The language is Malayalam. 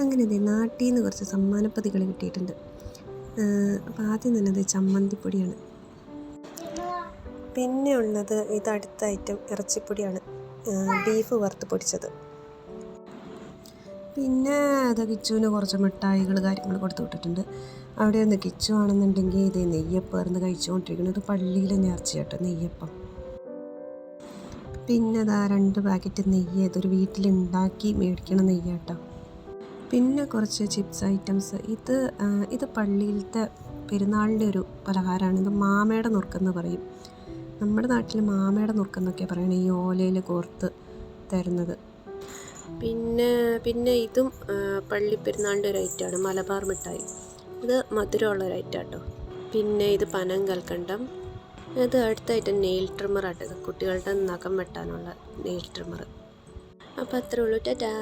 അങ്ങനെ ഇതേ നാട്ടിൽ നിന്ന് കുറച്ച് സമ്മാനപ്പൊതികൾ കിട്ടിയിട്ടുണ്ട്. അപ്പോൾ ആദ്യം തന്നെ അത് ചമ്മന്തിപ്പൊടിയാണ്. പിന്നെ ഉള്ളത് ഇത് അടുത്ത ഐറ്റം ഇറച്ചിപ്പൊടിയാണ്, ബീഫ് വറുത്ത് പൊടിച്ചത്. പിന്നെ അത് കിച്ചുവിന് കുറച്ച് മിഠായികൾ കാര്യങ്ങൾ കൊടുത്തു വിട്ടിട്ടുണ്ട്. അവിടെ ഒന്ന് കിച്ചു ആണെന്നുണ്ടെങ്കിൽ ഇത് നെയ്യപ്പായിരുന്നു കഴിച്ചുകൊണ്ടിരിക്കുന്നത്. പള്ളിയിലെ നേർച്ച കേട്ടോ നെയ്യപ്പം. പിന്നെ അതാ 2 പാക്കറ്റ് നെയ്യ്, ഇതൊരു വീട്ടിലുണ്ടാക്കി മേടിക്കണ നെയ്യാട്ടോ. പിന്നെ കുറച്ച് ചിപ്സ് ഐറ്റംസ്. ഇത് പള്ളിയിലത്തെ പെരുന്നാളിൻ്റെ ഒരു പലഹാരമാണ്. ഇത് മാമയുടെ നുറുക്കെന്ന് പറയും. നമ്മുടെ നാട്ടിൽ മാമയുടെ നുറുക്കെന്നൊക്കെ പറയണം, ഈ ഓലയിൽ കോർത്ത് തരുന്നത്. പിന്നെ ഇതും പള്ളി പെരുന്നാളിൻ്റെ ഒരു ഐറ്റമാണ്, മലബാർ മിഠായി. ഇത് മധുരമുള്ള ഒരു ഐറ്റം കേട്ടോ. പിന്നെ ഇത് പനം കൽക്കണ്ടം. ഇത് അടുത്ത ഐറ്റം നെയിൽ ട്രിമ്മറാട്ടോ. ഇത് കുട്ടികളുടെ നഖം വെട്ടാനുള്ള നെയിൽ ട്രിമ്മർ. അപ്പോൾ അത്രേ ഉള്ളൂ. ടാറ്റാ.